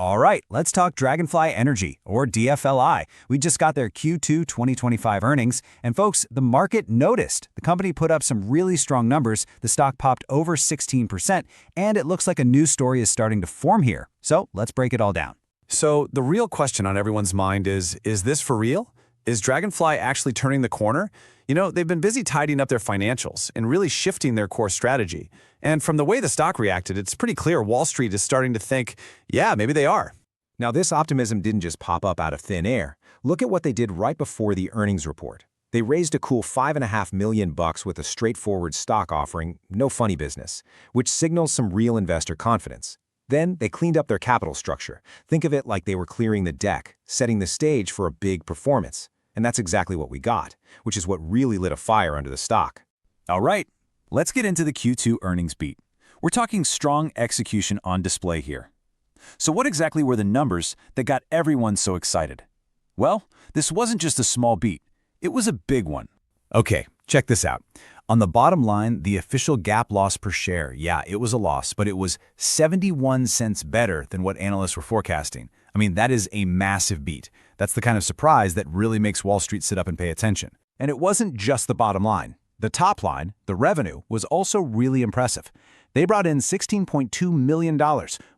All right, let's talk Dragonfly Energy, or DFLI. We just got their Q2 2025 earnings, and folks, the market noticed. The company put up some really strong numbers, the stock popped over 16%, and it looks like a new story is starting to form here. So let's break it all down. So the real question on everyone's mind is this for real? Is Dragonfly actually turning the corner? You know, they've been busy tidying up their financials and really shifting their core strategy. And from the way the stock reacted, it's pretty clear Wall Street is starting to think, yeah, maybe they are. Now, this optimism didn't just pop up out of thin air. Look at what they did right before the earnings report. They raised a cool $5.5 million with a straightforward stock offering, no funny business, which signals some real investor confidence. Then they cleaned up their capital structure. Think of it like they were clearing the deck, setting the stage for a big performance. And that's exactly what we got, which is what really lit a fire under the stock. All right, let's get into the Q2 earnings beat. We're talking strong execution on display here. So what exactly were the numbers that got everyone so excited? Well, this wasn't just a small beat. It was a big one. Okay, check this out. On the bottom line, the official GAAP loss per share, yeah, it was a loss, but it was 71 cents better than what analysts were forecasting. I mean, that is a massive beat. That's the kind of surprise that really makes Wall Street sit up and pay attention. And it wasn't just the bottom line. The top line, the revenue, was also really impressive. They brought in $16.2 million,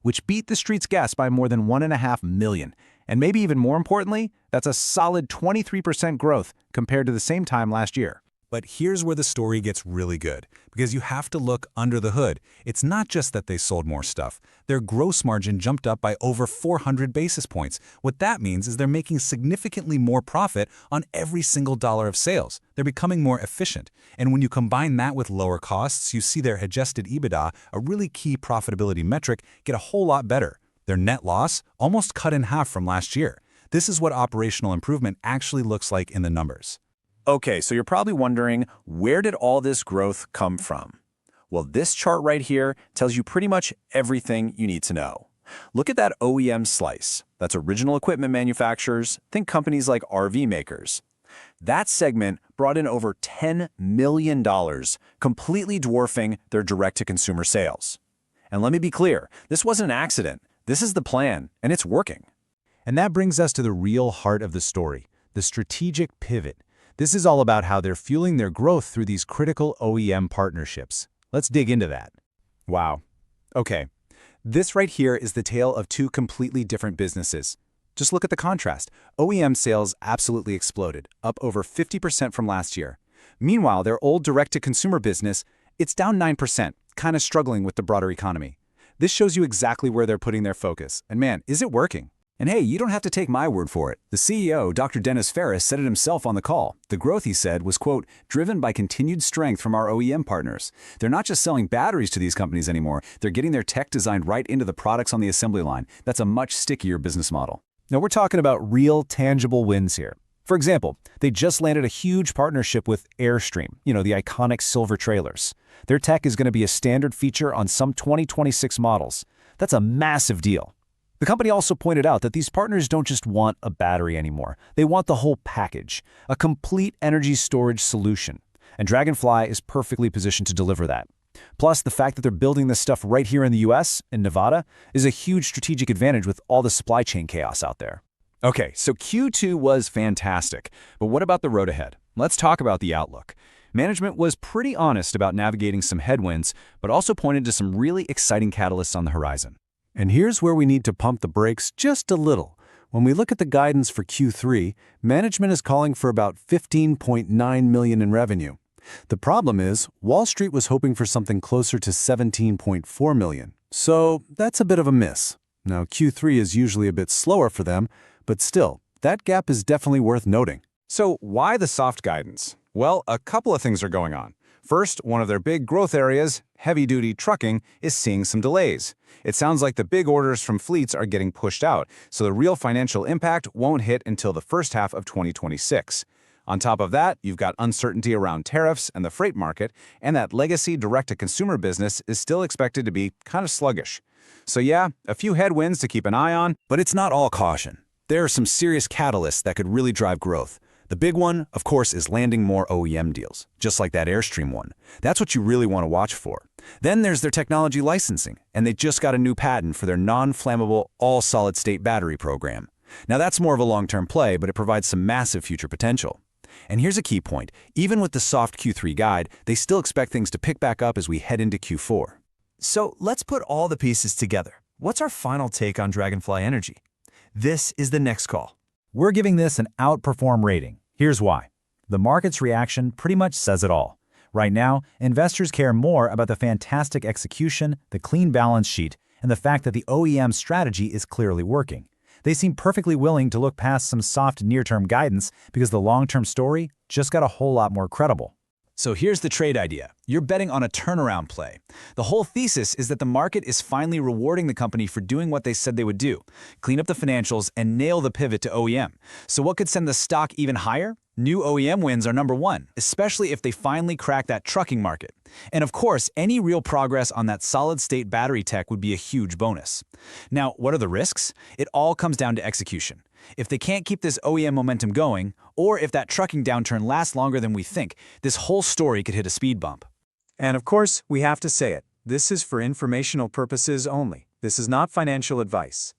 which beat the Street's guess by more than $1.5 million. And maybe even more importantly, that's a solid 23% growth compared to the same time last year. But here's where the story gets really good, because you have to look under the hood. It's not just that they sold more stuff. Their gross margin jumped up by over 400 basis points. What that means is they're making significantly more profit on every single dollar of sales. They're becoming more efficient. And when you combine that with lower costs, you see their adjusted EBITDA, a really key profitability metric, get a whole lot better. Their net loss almost cut in half from last year. This is what operational improvement actually looks like in the numbers. Okay, so you're probably wondering, where did all this growth come from? Well, this chart right here tells you pretty much everything you need to know. Look at that OEM slice. That's original equipment manufacturers. Think companies like RV makers. That segment brought in over $10 million, completely dwarfing their direct-to-consumer sales. And let me be clear, this wasn't an accident. This is the plan, and it's working. And that brings us to the real heart of the story, the strategic pivot. This is all about how they're fueling their growth through these critical OEM partnerships. Let's dig into that. Wow. Okay. This right here is the tale of two completely different businesses. Just look at the contrast. OEM sales absolutely exploded, up over 50% from last year. Meanwhile, their old direct-to-consumer business, it's down 9%, kind of struggling with the broader economy. This shows you exactly where they're putting their focus. And man, is it working? And hey, you don't have to take my word for it. The CEO, Dr. Dennis Ferris, said it himself on the call. The growth, he said, was, quote, driven by continued strength from our OEM partners. They're not just selling batteries to these companies anymore. They're getting their tech designed right into the products on the assembly line. That's a much stickier business model. Now we're talking about real, tangible wins here. For example, they just landed a huge partnership with Airstream, the iconic silver trailers. Their tech is going to be a standard feature on some 2026 models. That's a massive deal. The company also pointed out that these partners don't just want a battery anymore. They want the whole package, a complete energy storage solution. And Dragonfly is perfectly positioned to deliver that. Plus, the fact that they're building this stuff right here in the US, in Nevada, is a huge strategic advantage with all the supply chain chaos out there. Okay, so Q2 was fantastic. But what about the road ahead? Let's talk about the outlook. Management was pretty honest about navigating some headwinds, but also pointed to some really exciting catalysts on the horizon. And here's where we need to pump the brakes just a little. When we look at the guidance for Q3, management is calling for about $15.9 million in revenue. The problem is, Wall Street was hoping for something closer to $17.4 million. So that's a bit of a miss. Now, Q3 is usually a bit slower for them, but still, that gap is definitely worth noting. So why the soft guidance? Well, a couple of things are going on. First, one of their big growth areas, heavy-duty trucking, is seeing some delays. It sounds like the big orders from fleets are getting pushed out, so the real financial impact won't hit until the first half of 2026. On top of that, you've got uncertainty around tariffs and the freight market, and that legacy direct-to-consumer business is still expected to be kind of sluggish. So yeah, a few headwinds to keep an eye on, but it's not all caution. There are some serious catalysts that could really drive growth. The big one, of course, is landing more OEM deals, just like that Airstream one. That's what you really want to watch for. Then there's their technology licensing, and they just got a new patent for their non-flammable, all-solid-state battery program. Now that's more of a long-term play, but it provides some massive future potential. And here's a key point. Even with the soft Q3 guide, they still expect things to pick back up as we head into Q4. So let's put all the pieces together. What's our final take on Dragonfly Energy? This is the next call. We're giving this an outperform rating. Here's why. The market's reaction pretty much says it all. Right now, investors care more about the fantastic execution, the clean balance sheet, and the fact that the OEM strategy is clearly working. They seem perfectly willing to look past some soft near-term guidance because the long-term story just got a whole lot more credible. So here's the trade idea. You're betting on a turnaround play. The whole thesis is that the market is finally rewarding the company for doing what they said they would do, clean up the financials and nail the pivot to OEM. So what could send the stock even higher? New OEM wins are number one, especially if they finally crack that trucking market. And of course, any real progress on that solid-state battery tech would be a huge bonus. Now, what are the risks? It all comes down to execution. If they can't keep this OEM momentum going, or if that trucking downturn lasts longer than we think, this whole story could hit a speed bump. And of course, we have to say it. This is for informational purposes only. This is not financial advice.